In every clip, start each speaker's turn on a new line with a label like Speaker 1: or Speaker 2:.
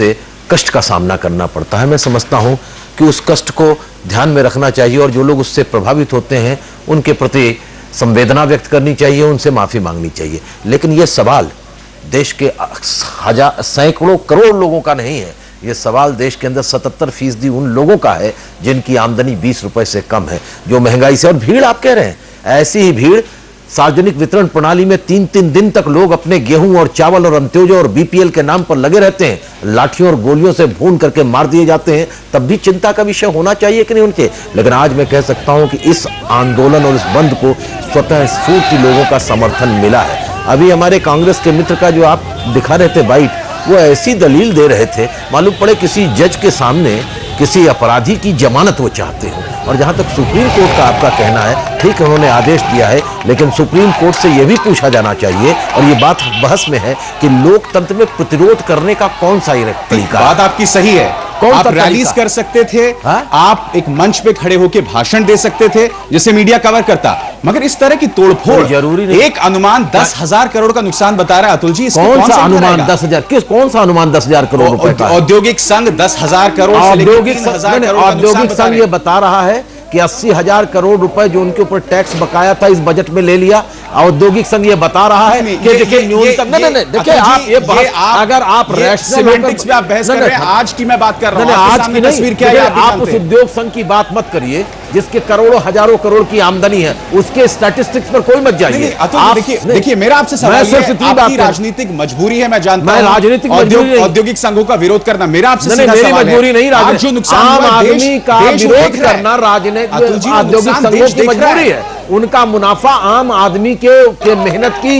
Speaker 1: से कष्ट का सामना करना पड़ता है। मैं समझता हूं कि उस कष्ट को ध्यान में रखना चाहिए और जो लोग उससे प्रभावित होते हैं उनके प्रति संवेदना व्यक्त करनी चाहिए, उनसे माफी मांगनी चाहिए। लेकिन यह सवाल देश के सैकड़ों करोड़ लोगों का नहीं है, यह सवाल देश के अंदर 77% उन लोगों का है जिनकी आमदनी 20 रुपए से कम है, जो महंगाई से। और भीड़ आप कह रहे हैं, ऐसी ही भीड़ सार्वजनिक वितरण प्रणाली में 3-3 दिन तक लोग अपने गेहूं और चावल और अंत्योदय और बीपीएल के नाम पर लगे रहते हैं, लाठियों और गोलियों से भून करके मार दिए जाते हैं, तब भी चिंता का विषय होना चाहिए कि नहीं उनके। लेकिन आज मैं कह सकता हूं कि इस आंदोलन और इस बंद को स्वतः स्फूर्ति लोगों का समर्थन मिला है। अभी हमारे कांग्रेस के मित्र का जो आप दिखा रहे थे बाइट, वो ऐसी दलील दे रहे थे मालूम पड़े किसी जज के सामने किसी अपराधी की जमानत वो चाहते हो। और जहां तक सुप्रीम कोर्ट का आपका कहना है, ठीक है उन्होंने आदेश दिया है, लेकिन सुप्रीम कोर्ट से यह भी पूछा जाना चाहिए, और ये बात बहस में है कि लोकतंत्र में प्रतिरोध करने का कौन सा तरीका।
Speaker 2: बात आपकी सही है, आप रैलीज कर सकते थे, आप एक मंच पे खड़े होकर भाषण दे सकते थे जिसे मीडिया कवर करता, मगर इस तरह की तोड़फोड़ जरूरी नहीं। एक अनुमान 10,000 करोड़ का नुकसान बता रहा है अतुल जी,
Speaker 1: कौन सा अनुमान 10,000? कौन सा अनुमान 10,000 करोड़ रुपए का?
Speaker 2: औद्योगिक संघ 10,000 करोड़, औद्योगिक
Speaker 1: संघ ये बता रहा है कि 80,000 करोड़ रुपए जो उनके ऊपर टैक्स बकाया था इस बजट में ले लिया। औद्योगिक संघ ये बता रहा है कि देखिए न्यूनतम, नहीं देखिए आप ये अगर आप
Speaker 2: सिमेंटिक्स पे आप बहस कर रहे हैं, आज की मैं बात कर रहा हूं,
Speaker 1: आज की तस्वीर क्या है, आप उस उद्योग संघ की बात मत करिए जिसके करोड़ों हजारों करोड़ की आमदनी है, उसके स्टैटिस्टिक्स पर कोई मत जाइए।
Speaker 2: देखिए मेरा आपसे सवाल है, आपकी राजनीतिक मजबूरी है, मैं जानता हूं,
Speaker 1: राजनीतिक
Speaker 2: औद्योगिक संघों का विरोध करना मेरा आपसे सीधा
Speaker 1: मेरी
Speaker 2: सवाल है।
Speaker 1: मजबूरी नहीं,
Speaker 2: जो नुकसान
Speaker 1: आम आदमी का विरोध करना राजनीतिक औद्योगिक संघों की मजबूरी है। उनका मुनाफा आम आदमी के मेहनत की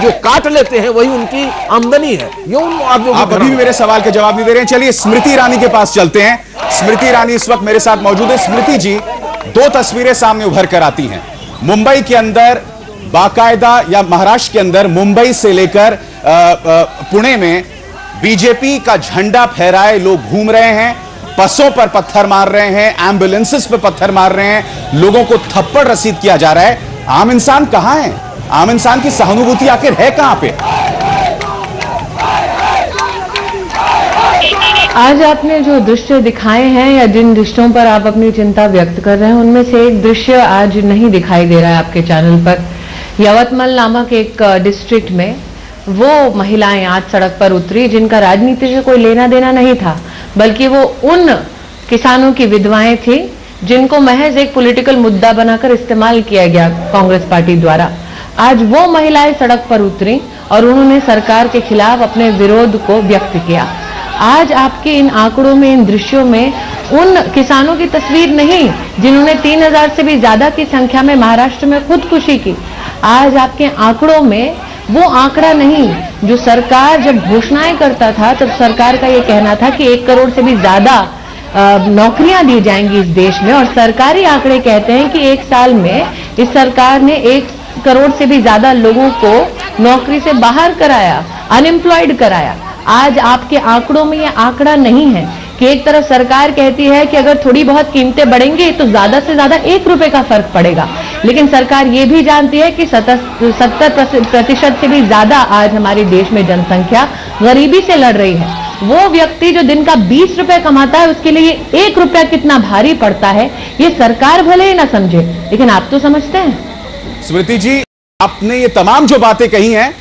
Speaker 1: जो काट लेते हैं वही उनकी आमदनी है।
Speaker 2: आप अभी भी मेरे सवाल के जवाब नहीं दे रहे हैं। चलिए स्मृति ईरानी के पास चलते हैं। स्मृति ईरानी इस वक्त मेरे साथ मौजूद है। स्मृति जी, दो तस्वीरें सामने उभर कर आती हैं। मुंबई के अंदर बाकायदा, या महाराष्ट्र के अंदर मुंबई से लेकर पुणे में बीजेपी का झंडा फहराए लोग घूम रहे हैं, बसों पर पत्थर मार रहे हैं, एम्बुलेंसेस पर पत्थर मार रहे हैं, लोगों को थप्पड़ रसीद किया जा रहा है। आम इंसान कहां है? आम इंसान की सहानुभूति आखिर है कहां पे?
Speaker 3: आज आपने जो दृश्य दिखाए हैं या जिन दृश्यों पर आप अपनी चिंता व्यक्त कर रहे हैं, उनमें से एक दृश्य आज नहीं दिखाई दे रहा है आपके चैनल पर। यवतमाल नामक एक डिस्ट्रिक्ट में वो महिलाएं आज सड़क पर उतरी जिनका राजनीति से कोई लेना देना नहीं था, बल्कि वो उन किसानों की विधवाएं थी जिनको महज एक पॉलिटिकल मुद्दा बनाकर इस्तेमाल किया गया कांग्रेस पार्टी द्वारा। आज वो महिलाएं सड़क पर उतरी और उन्होंने सरकार के खिलाफ अपने विरोध को व्यक्त किया। आज आपके इन आंकड़ों में, इन दृश्यों में उन किसानों की तस्वीर नहीं जिन्होंने 3,000 से भी ज्यादा की संख्या में महाराष्ट्र में खुदकुशी की। आज आपके आंकड़ों में वो आंकड़ा नहीं जो सरकार जब घोषणाएं करता था, तब सरकार का ये कहना था कि 1 करोड़ से भी ज्यादा नौकरियां दी जाएंगी इस देश में, और सरकारी आंकड़े कहते हैं कि 1 साल में इस सरकार ने 1 करोड़ से भी ज्यादा लोगों को नौकरी से बाहर कराया, अनएम्प्लॉयड कराया। आज आपके आंकड़ों में ये आंकड़ा नहीं है कि एक तरफ सरकार कहती है कि अगर थोड़ी बहुत कीमतें बढ़ेंगी तो ज्यादा से ज्यादा 1 रुपए का फर्क पड़ेगा, लेकिन सरकार ये भी जानती है कि 70% से भी ज्यादा आज हमारे देश में जनसंख्या गरीबी से लड़ रही है। वो व्यक्ति जो दिन का 20 रुपए कमाता है, उसके लिए 1 रुपया कितना भारी पड़ता है, ये सरकार भले ही ना समझे, लेकिन आप तो समझते हैं।
Speaker 2: स्मृति जी, आपने ये तमाम जो बातें कही हैं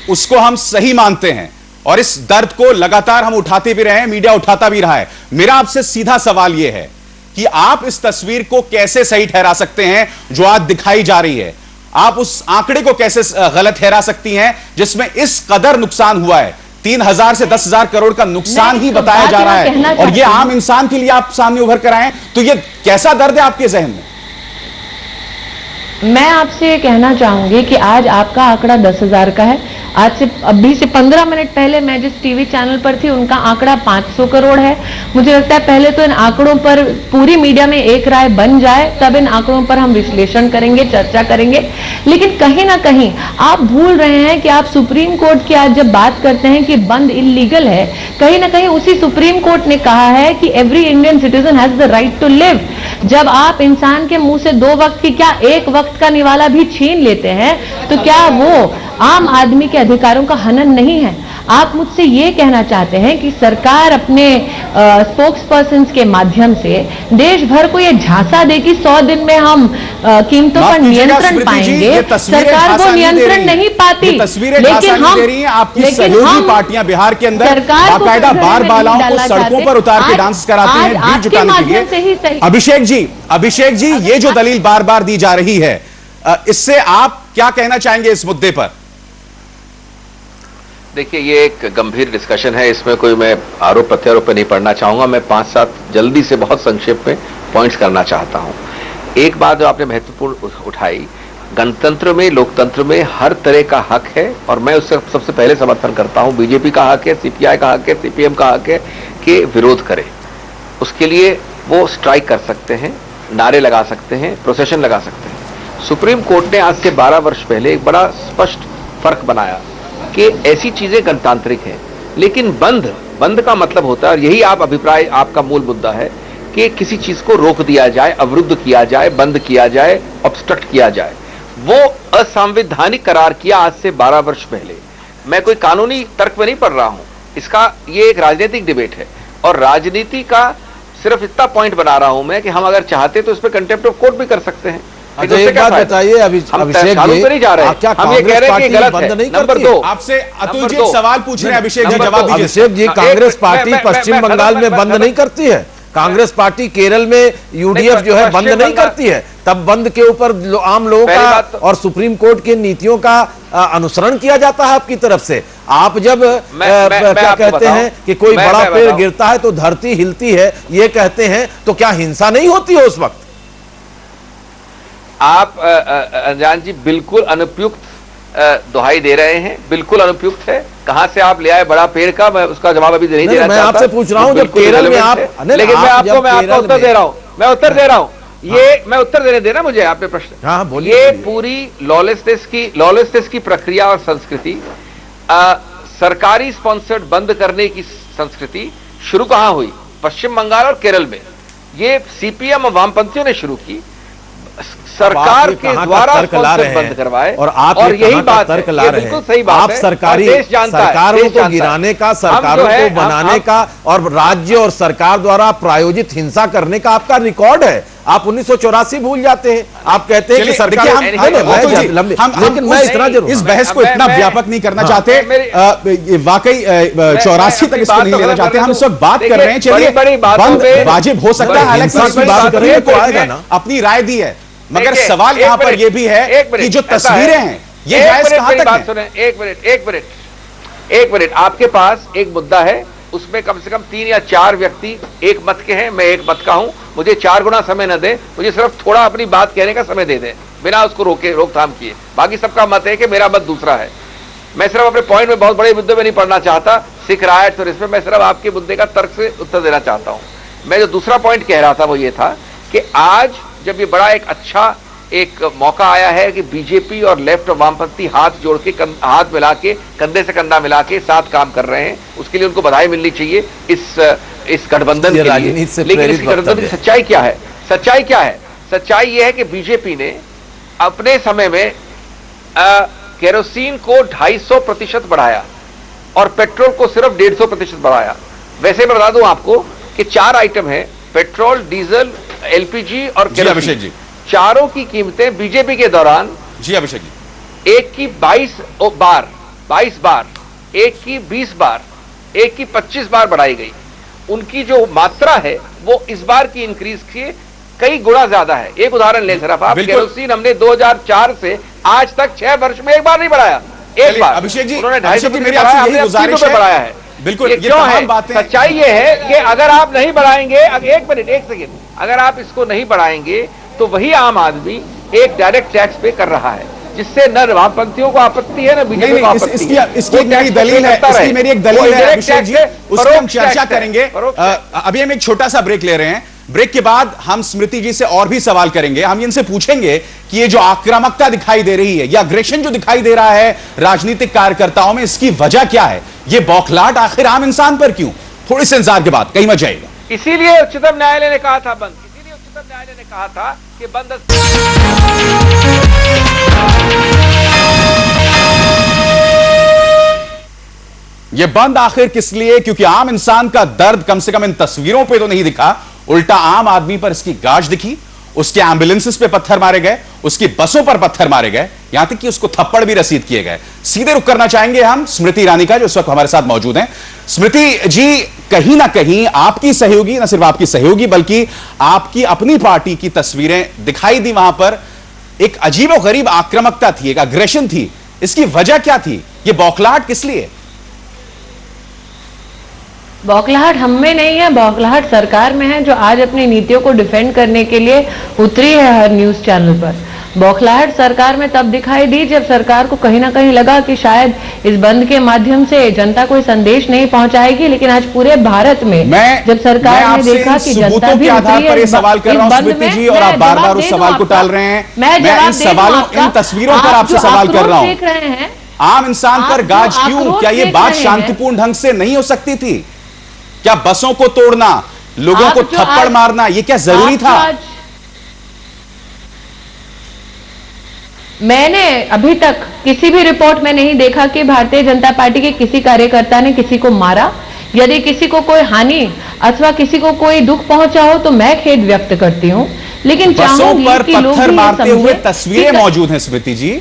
Speaker 2: उसको हम सही मानते हैं, और इस दर्द को लगातार हम उठाते भी रहे हैं, मीडिया उठाता भी रहा है। मेरा आपसे सीधा सवाल यह है कि आप इस तस्वीर को कैसे सही ठहरा सकते हैं जो आज दिखाई जा रही है? आप उस आंकड़े को कैसे गलत ठहरा सकती हैं जिसमें इस कदर नुकसान हुआ है? 3,000 से 10,000 करोड़ का नुकसान ही बताया जा रहा है, और ये आम इंसान के लिए आप सामने उभर कर आए हैं, तो ये कैसा दर्द है आपके जहन में?
Speaker 3: मैं आपसे कहना चाहूंगी कि आज आपका आंकड़ा 10,000 का है। आज से अभी से 15 मिनट पहले मैं जिस टीवी चैनल पर थी, उनका आंकड़ा 500 करोड़ है। मुझे लगता है पहले तो इन आंकड़ों पर पूरी मीडिया में एक राय बन जाए, तब इन आंकड़ों पर हम विश्लेषण करेंगे, चर्चा करेंगे। लेकिन कहीं ना कहीं आप भूल रहे हैं कि आप सुप्रीम कोर्ट की आज जब बात करते हैं कि बंद इलीगल है, कहीं ना कहीं उसी सुप्रीम कोर्ट ने कहा है कि every Indian citizen has the right to live. जब आप इंसान के मुंह से 2 वक्त की क्या 1 वक्त का निवाला भी छीन लेते हैं, तो क्या वो आम आदमी के अधिकारों का हनन नहीं है? आप मुझसे ये कहना चाहते हैं कि सरकार अपने स्पोक्स पर्सन के माध्यम से देश भर को ये झांसा दे कि 100 दिन में हम कीमतों पर नियंत्रण पाएंगे। सरकार वो नियंत्रण नहीं पाती, लेकिन
Speaker 2: आपकी सहयोगी पार्टियां बिहार के अंदर बाकायदा बाल-बालाओं को सड़कों पर उतार के डांस कराती हैं बीट जुटाने के लिए। अभिषेक जी, ये जो दलील बार बार दी जा रही है, इससे आप क्या कहना चाहेंगे इस मुद्दे पर?
Speaker 4: देखिए, ये एक गंभीर डिस्कशन है, इसमें कोई मैं आरोप प्रत्यारोप पे नहीं पढ़ना चाहूंगा। मैं 5-7 जल्दी से बहुत संक्षेप में पॉइंट्स करना चाहता हूं। एक बात जो आपने महत्वपूर्ण उठाई, गणतंत्र में, लोकतंत्र में हर तरह का हक है और मैं उससे सबसे पहले समर्थन करता हूं। बीजेपी का हक है, सीपीआई का हक है, सीपीएम का हक है कि विरोध करे। उसके लिए वो स्ट्राइक कर सकते हैं, नारे लगा सकते हैं, प्रोसेशन लगा सकते हैं। सुप्रीम कोर्ट ने आज से 12 वर्ष पहले एक बड़ा स्पष्ट फर्क बनाया कि ऐसी चीजें गणतांत्रिक हैं, लेकिन बंद का मतलब होता है, और यही आप अभिप्राय, आपका मूल मुद्दा है कि किसी चीज को रोक दिया जाए, अवरुद्ध किया जाए, बंद किया जाए, ऑब्स्ट्रक्ट किया जाए। वो असंवैधानिक करार किया आज से 12 वर्ष पहले। मैं कोई कानूनी तर्क में नहीं पढ़ रहा हूं, इसका ये एक राजनीतिक डिबेट है और राजनीति का सिर्फ इतना पॉइंट बना रहा हूं मैं कि हम अगर चाहते तो इस पर कंटेम्प्ट ऑफ कोर्ट भी कर सकते हैं।
Speaker 1: अच्छा, एक बात बताइए अभिषेक जी,
Speaker 4: नहीं जा रहे हैं,
Speaker 1: क्या
Speaker 4: हम ये कह रहे हैं कि गलत
Speaker 1: बंद
Speaker 4: है।
Speaker 1: नहीं
Speaker 4: नंबर
Speaker 1: करती?
Speaker 4: 2,
Speaker 2: आपसे अतुल जी एक सवाल पूछ रहे हैं, अभिषेक जी जवाब दीजिए।
Speaker 1: अभिषेक जी, कांग्रेस पार्टी पश्चिम बंगाल में बंद नहीं करती है, कांग्रेस पार्टी केरल में यूडीएफ जो है बंद नहीं करती है, तब बंद के ऊपर आम लोगों का और सुप्रीम कोर्ट की नीतियों का अनुसरण किया जाता है आपकी तरफ से। आप जब क्या कहते हैं कि कोई बड़ा पेड़ गिरता है तो धरती हिलती है, ये कहते हैं, तो क्या हिंसा नहीं होती है उस वक्त?
Speaker 4: आप अनजान जी बिल्कुल अनुपयुक्त दुहाई दे रहे हैं, बिल्कुल अनुपयुक्त है। कहां से आप ले आए बड़ा पेड़ का, मैं उसका जवाब अभी नहीं देना चाहता।
Speaker 1: मैं आपसे पूछ रहा हूं जब केरल में आप,
Speaker 4: लेकिन मैं आपका उत्तर दे रहा हूं, मैं उत्तर दे रहा हूं। ये मैं उत्तर देने देना मुझे आपने प्रश्न।
Speaker 1: हाँ, बोलिए।
Speaker 4: ये पूरी लॉलेसनेस की प्रक्रिया और संस्कृति, सरकारी स्पॉन्सर्ड बंद करने की संस्कृति शुरू कहां हुई? पश्चिम बंगाल और केरल में। ये सीपीएम और वामपंथियों ने शुरू की, सरकार के द्वारा बंद करवाए, और यही बात है, ये बिल्कुल सही बात है।
Speaker 1: आप सरकारों को गिराने का, सरकारों को बनाने का और राज्य और सरकार द्वारा प्रायोजित हिंसा करने का आपका रिकॉर्ड है। आप 1984 भूल जाते हैं, आप कहते हैं कि सरकार
Speaker 2: लेकिन मैं इतना जरूर इस बहस को इतना व्यापक नहीं करना चाहते, वाकई 84 तक इसको नहीं लेना चाहते। हम इस वक्त बात कर रहे हैं, चलिए बंद वाजिब हो सकता है, हालांकि अपनी राय दी है, मगर सवाल यहां पर यह भी है कि जो तस्वीरें हैं ये जायज कहां तक है?
Speaker 4: एक मिनट, आपके पास एक मुद्दा है, उसमें कम से कम 3 या 4 व्यक्ति एक मत के हैं, मैं एक मत का हूं, मुझे 4 गुना समय न दे, मुझे सिर्फ थोड़ा अपनी बात कहने का समय दे दें बिना उसको रोकथाम किए। बाकी सबका मत है कि मेरा मत दूसरा है। मैं सिर्फ अपने पॉइंट में बहुत बड़े मुद्दे में नहीं पढ़ना चाहता, सिख राइट्स और इसमें मैं सिर्फ आपके मुद्दे का तर्क से उत्तर देना चाहता हूं। मैं जो दूसरा पॉइंट कह रहा था वो ये था कि आज जब ये बड़ा एक अच्छा एक मौका आया है कि बीजेपी और लेफ्ट और वामपंथी हाथ जोड़ के, हाथ मिला के, कंधे से कंधा मिला के साथ काम कर रहे हैं, उसके लिए उनको बधाई मिलनी चाहिए इस गठबंधन के लिए। लेकिन इस गठबंधन की सच्चाई क्या है? सच्चाई यह है कि बीजेपी ने अपने समय में केरोसिन को 250% बढ़ाया और पेट्रोल को सिर्फ 150% बढ़ाया। वैसे मैं बता दूं आपको कि 4 आइटम है, पेट्रोल, डीजल, एलपीजी और केरोसिन, चारों की कीमतें बीजेपी के दौरान,
Speaker 2: जी अभिषेक जी,
Speaker 4: एक की 22 बार, एक की 20 बार, एक की 25 बार बढ़ाई गई। उनकी जो मात्रा है वो इस बार की इंक्रीज की कई गुना ज्यादा है। एक उदाहरण ले सिर्फ आप, केरोसिन हमने 2004 से आज तक 6 वर्ष में एक बार नहीं बढ़ाया, एक बार।
Speaker 2: अभिषेक जी,
Speaker 4: उन्होंने
Speaker 2: 250
Speaker 4: बढ़ाया है।
Speaker 2: बिल्कुल,
Speaker 4: ये क्यों है? सच्चाई ये है कि अगर आप नहीं बढ़ाएंगे, एक सेकेंड, अगर आप इसको नहीं बढ़ाएंगे तो वही आम आदमी एक डायरेक्ट टैक्स पे कर रहा है, जिससे न वामपंथियों को आपत्ति है, न बीजेपी को आपत्ति है।
Speaker 2: इसकी मेरी दलील है, इसकी मेरी एक दलील है अभिषेक जी, उसकी हम चर्चा करेंगे। अभी हम एक छोटा सा ब्रेक ले रहे हैं, ब्रेक के बाद हम स्मृति जी से और भी सवाल करेंगे। हम इनसे पूछेंगे कि ये जो आक्रामकता दिखाई दे रही है, या अग्रेशन जो दिखाई दे रहा है राजनीतिक कार्यकर्ताओं में, इसकी वजह क्या है? ये बौखलाहट आखिर आम इंसान पर क्यों? थोड़ी सी इंतजार के बाद, कहीं मत जाइएगा।
Speaker 4: इसीलिए उच्चतम न्यायालय ने कहा था बंद, इसीलिए उच्चतम न्यायालय ने कहा था कि बंद।
Speaker 2: ये बंद आखिर किस लिए? क्योंकि आम इंसान का दर्द कम से कम इन तस्वीरों पे तो नहीं दिखा, उल्टा आम आदमी पर इसकी गाज दिखी। उसके एम्बुलेंसेस पे पत्थर मारे गए, उसकी बसों पर पत्थर मारे गए, यहां तक कि उसको थप्पड़ भी रसीद किए गए। सीधे रुख करना चाहेंगे हम स्मृति ईरानी का, जो इस वक्त हमारे साथ मौजूद हैं। स्मृति जी, कहीं ना कहीं आपकी सहयोगी, न सिर्फ आपकी सहयोगी बल्कि आपकी अपनी पार्टी की तस्वीरें दिखाई दी वहां पर। एक अजीबोगरीब आक्रामकता थी, एक अग्रेशन थी। इसकी वजह क्या थी? यह बौखलाहट किस लिए?
Speaker 3: बौखलाहट हम में नहीं है, बौखलाहट सरकार में है, जो आज अपनी नीतियों को डिफेंड करने के लिए उतरी है हर न्यूज चैनल पर। बौखलाहट सरकार में तब दिखाई दी जब सरकार को कहीं ना कहीं लगा कि शायद इस बंद के माध्यम से जनता कोई संदेश नहीं पहुंचाएगी, लेकिन आज पूरे भारत में जब सरकार ने देखा कि जनता भी
Speaker 2: आधार पर सवाल कर रहा हूं स्मृति जी, और आप बार बार उस सवाल को टाल रहे हैं। मैं इन सवालों, इन तस्वीरों पर आपसे सवाल कर रहा हूं, आम इंसान पर गाज क्यों? क्या ये बात शांतिपूर्ण ढंग से नहीं हो सकती थी? क्या बसों को तोड़ना, लोगों को थप्पड़ मारना, ये क्या जरूरी था?
Speaker 3: मैंने अभी तक किसी भी रिपोर्ट में नहीं देखा कि भारतीय जनता पार्टी के किसी कार्यकर्ता ने किसी को मारा। यदि किसी को कोई हानि अथवा किसी को कोई दुख पहुंचा हो तो मैं खेद व्यक्त करती हूं, लेकिन चाहूंगी कि लोग
Speaker 2: पत्थर मारते हुए तस्वीरें मौजूद हैं स्मृति जी।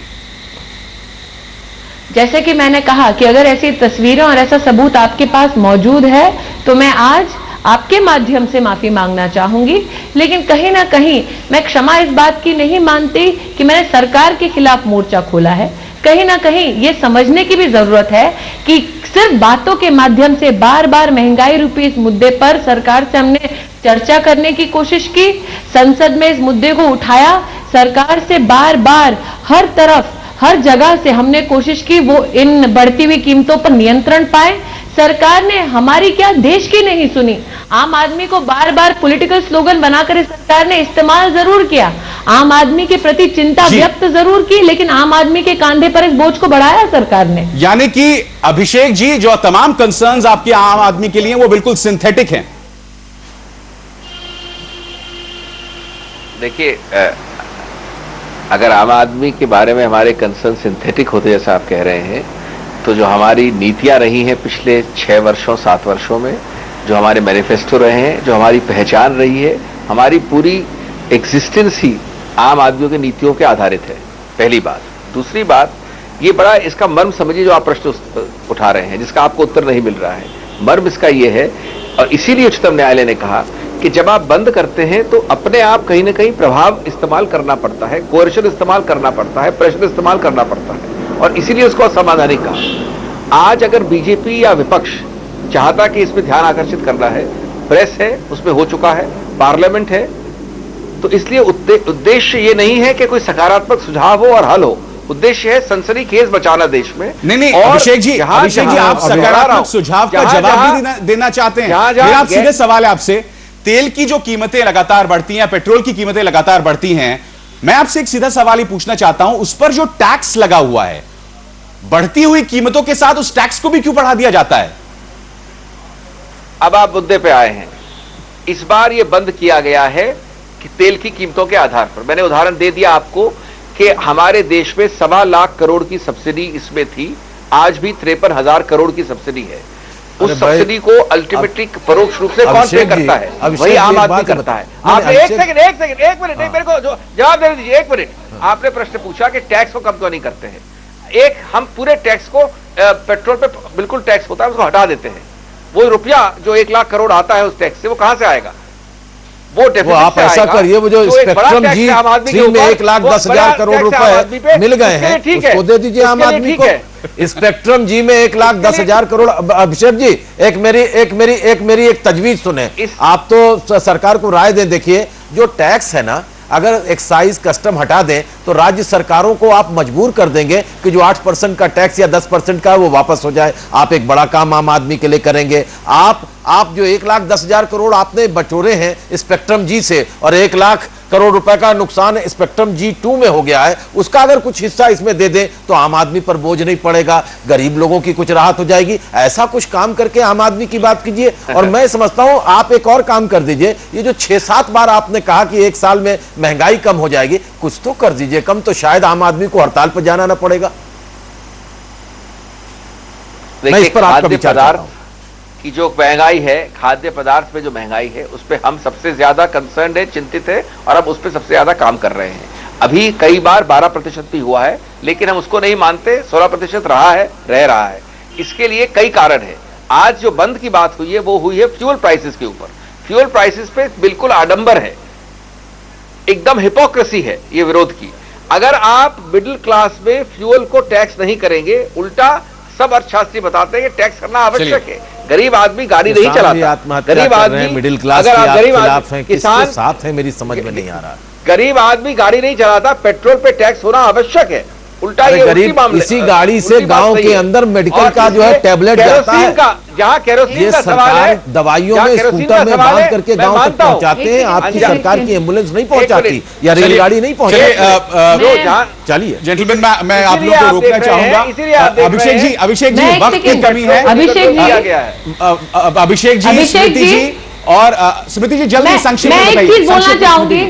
Speaker 3: जैसे कि मैंने कहा कि अगर ऐसी तस्वीरें और ऐसा सबूत आपके पास मौजूद है तो मैं आज आपके माध्यम से माफी मांगना चाहूंगी, लेकिन कहीं ना कहीं मैं क्षमा इस बात की नहीं मानती कि मैंने सरकार के खिलाफ मोर्चा खोला है। कहीं ना कहीं ये समझने की भी जरूरत है कि सिर्फ बातों के माध्यम से बार बार महंगाई रूपी इस मुद्दे पर सरकार से हमने चर्चा करने की कोशिश की, संसद में इस मुद्दे को उठाया, सरकार से बार बार हर तरफ हर जगह से हमने कोशिश की वो इन बढ़ती हुई कीमतों पर नियंत्रण पाए। सरकार ने हमारी क्या देश की नहीं सुनी। आम आदमी को बार बार पॉलिटिकल स्लोगन बनाकर सरकार ने इस्तेमाल जरूर किया, आम आदमी के प्रति चिंता व्यक्त जरूर की, लेकिन आम आदमी के कांधे पर इस बोझ को बढ़ाया सरकार ने।
Speaker 2: यानी कि अभिषेक जी, जो तमाम कंसर्न्स आपके आम आदमी के लिए वो बिल्कुल सिंथेटिक हैं।
Speaker 4: देखिए, अगर आम आदमी के बारे में हमारे कंसर्न सिंथेटिक होते जैसा आप कह रहे हैं, तो जो हमारी नीतियां रही हैं पिछले 6 वर्षों 7 वर्षों में, जो हमारे मैनिफेस्टो रहे हैं, जो हमारी पहचान रही है, हमारी पूरी एग्जिस्टेंस ही आम आदमियों की नीतियों के आधारित है, पहली बात। दूसरी बात, ये बड़ा इसका मर्म समझिए जो आप प्रश्न उठा रहे हैं, जिसका आपको उत्तर नहीं मिल रहा है। मर्म इसका ये है, और इसीलिए उच्चतम न्यायालय ने कहा कि जब आप बंद करते हैं तो अपने आप कहीं ना कहीं प्रभाव इस्तेमाल करना पड़ता है, कोएर्शन इस्तेमाल करना पड़ता है, प्रेशर इस्तेमाल करना पड़ता है, और इसीलिए उसको असंवैधानिक कहा। आज अगर बीजेपी या विपक्ष चाहता कि इसमें ध्यान आकर्षित करना है, प्रेस है उसमें हो चुका है, पार्लियामेंट है, तो इसलिए उद्देश्य ये नहीं है कि कोई सकारात्मक सुझाव हो और हल हो। उद्देश्य है सनसनीखेज बचाना देश में।
Speaker 2: नहीं, अभिषेक जी, आप सकारात्मक सुझाव का जवाब भी देना चाहते हैं। मेरा सीधे सवाल है आपसे, तेल की जो कीमतें लगातार बढ़ती हैं, पेट्रोल की कीमतें लगातार बढ़ती हैं, मैं आपसे एक सीधा सवाल ही पूछना चाहता हूं, उस पर जो टैक्स लगा हुआ है, बढ़ती हुई कीमतों के साथ उस टैक्स को भी क्यों बढ़ा दिया जाता है?
Speaker 4: अब आप मुद्दे पे आए हैं। इस बार यह बंद किया गया है कि तेल की कीमतों के आधार पर, मैंने उदाहरण दे दिया आपको कि हमारे देश में 1.25 लाख करोड़ की सब्सिडी इसमें थी, आज भी 53,000 करोड़ की सब्सिडी है। उस सब्सिडी को अल्टीमेटली परोक्ष रूप से कौन पे करता है? वही आम आदमी करता है। आपने एक मिनट मेरे को जवाब दे दीजिए, 1 मिनट। आपने प्रश्न पूछा कि टैक्स को कम क्यों नहीं करते हैं। हम पूरे टैक्स को, पेट्रोल पे बिल्कुल टैक्स होता है, उसको हटा देते हैं। वो रुपया जो 1 लाख करोड़ आता है उस टैक्स से, वो कहां से आएगा? वो
Speaker 1: आप ऐसा करिए, वो जो स्पेक्ट्रम जी में 1,10,000 करोड़ रुपए मिल गए हैं, उसको दे दीजिए आम आदमी को। स्पेक्ट्रम जी में 1,10,000 करोड़। अभिषेक जी, एक मेरी तजवीज सुने। आप तो सरकार को राय दें। देखिए, जो टैक्स है ना, अगर एक्साइज कस्टम हटा दें तो राज्य सरकारों को आप मजबूर कर देंगे कि जो 8% का टैक्स या 10% का है वो वापस हो जाए। आप एक बड़ा काम आम आदमी के लिए करेंगे। आप जो 1,10,000 करोड़ आपने बटोरे हैं स्पेक्ट्रम जी से, और 1 लाख करोड़ रुपए का नुकसान स्पेक्ट्रम G2 में हो गया है, उसका अगर कुछ हिस्सा इसमें दे दें तो आम आदमी पर बोझ नहीं पड़ेगा, गरीब लोगों की कुछ राहत हो जाएगी। ऐसा कुछ काम करके आम आदमी की बात कीजिए। और मैं समझता हूं आप एक और काम कर दीजिए, ये जो 6-7 बार आपने कहा कि 1 साल में महंगाई कम हो जाएगी, कुछ तो कर दीजिए कम, तो शायद आम आदमी को हड़ताल पर जाना ना पड़ेगा। मैं इस पर आपका
Speaker 4: खाद्य
Speaker 1: विचार
Speaker 4: पदार्थ
Speaker 1: चाहता हूं।
Speaker 4: की जो महंगाई है, खाद्य पदार्थ पे जो महंगाई है, उस पर हम सबसे ज्यादा कंसर्न है, चिंतित है, और अब उस पर सबसे ज्यादा काम कर रहे हैं। अभी कई बार 12% भी हुआ है, लेकिन हम उसको नहीं मानते। 16% रहा है, रह रहा है। इसके लिए कई कारण है। आज जो बंद की बात हुई है वो हुई है फ्यूल प्राइसेस के ऊपर। फ्यूल प्राइसेस पे बिल्कुल आडंबर है, एकदम हिपोक्रेसी है ये विरोध की। अगर आप मिडिल क्लास में फ्यूल को टैक्स नहीं करेंगे, उल्टा सब अर्थशास्त्री बताते हैं कि टैक्स करना आवश्यक है। गरीब आदमी गाड़ी नहीं चलाता, गरीब आदमी,
Speaker 1: मिडिल क्लास
Speaker 4: अगर आप गरीब
Speaker 1: आदमी
Speaker 4: किसान
Speaker 1: साथ है, मेरी समझ में नहीं आ रहा।
Speaker 4: गरीब आदमी गाड़ी नहीं चलाता, पेट्रोल पे टैक्स होना आवश्यक है। उल्टा ये
Speaker 1: गरीब इसी गाड़ी से गांव के अंदर मेडिकल का जो है टैबलेट जाता है,
Speaker 4: जहाँ केरोसिन का सवाल है,
Speaker 1: दवाइयों में स्कूटर में बांध करके गांव तक पहुंचाते हैं। आपकी सरकार की एम्बुलेंस नहीं पहुंचाती या रेलगाड़ी नहीं पहुंचाती। चलिए
Speaker 2: जेंटलमैन, मैं आप लोग को रोकना चाहूंगा। अभिषेक जी वक्त की कमी है। अभिषेक जी, स्मृति जी और स्मृति जी जल्दी संक्षेप में बताइए।
Speaker 3: मैं एक चीज बोलना चाहूंगी।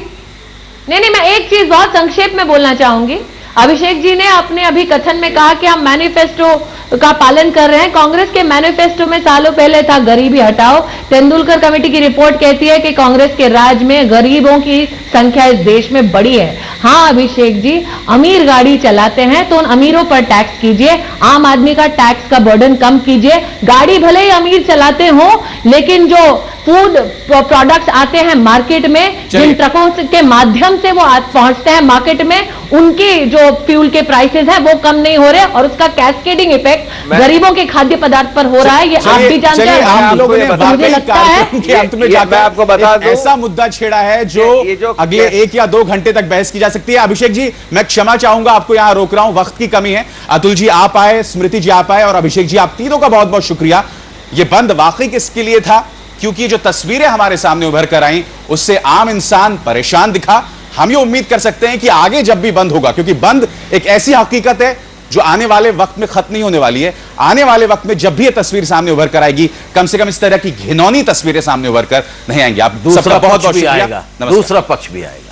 Speaker 3: नहीं, मैं एक चीज बहुत संक्षेप में बोलना चाहूंगी। अभिषेक जी ने अपने अभी कथन में कहा कि हम मैनिफेस्टो का पालन कर रहे हैं। कांग्रेस के मैनिफेस्टो में सालों पहले था गरीबी हटाओ। तेंदुलकर कमेटी की रिपोर्ट कहती है कि कांग्रेस के राज में गरीबों की संख्या इस देश में बढ़ी है। हाँ अभिषेक जी, अमीर गाड़ी चलाते हैं तो उन अमीरों पर टैक्स कीजिए, आम आदमी का टैक्स का बर्डन कम कीजिए। गाड़ी भले ही अमीर चलाते हो, लेकिन जो फूड प्रोडक्ट्स आते हैं मार्केट में, जिन ट्रकों के माध्यम से वो पहुंचते हैं मार्केट में, उनके जो फ्यूल के प्राइसेस हैं वो कम नहीं हो रहे, और उसका कैस्केडिंग इफेक्ट गरीबों के खाद्य पदार्थ पर हो रहा है। ये आप भी जानते हैं।
Speaker 2: हम लोगों ने
Speaker 3: मुझे लगता है
Speaker 2: कि अंत में जाकर आपको बता दूं, ऐसा मुद्दा छेड़ा है जो अगले 1 या 2 घंटे तक बहस की जा सकती है। अभिषेक जी, मैं क्षमा चाहूंगा, आपको यहां रोक रहा हूं, वक्त की कमी है। अतुल जी आप आए, स्मृति जी आप आए, और अभिषेक जी आप तीनों का बहुत बहुत शुक्रिया। ये बंद वाकई किसके लिए था? क्योंकि जो तस्वीरें हमारे सामने उभर कर आई उससे आम इंसान परेशान दिखा। हम ये उम्मीद कर सकते हैं कि आगे जब भी बंद होगा, क्योंकि बंद एक ऐसी हकीकत है जो आने वाले वक्त में खत्म नहीं होने वाली है। आने वाले वक्त में जब भी ये तस्वीर सामने उभर कर आएगी, कम से कम इस तरह की घिनौनी तस्वीरें सामने उभर कर नहीं आएंगी। आप सबका बहुत बहुत शुक्रिया।
Speaker 1: दूसरा पक्ष भी आएगा।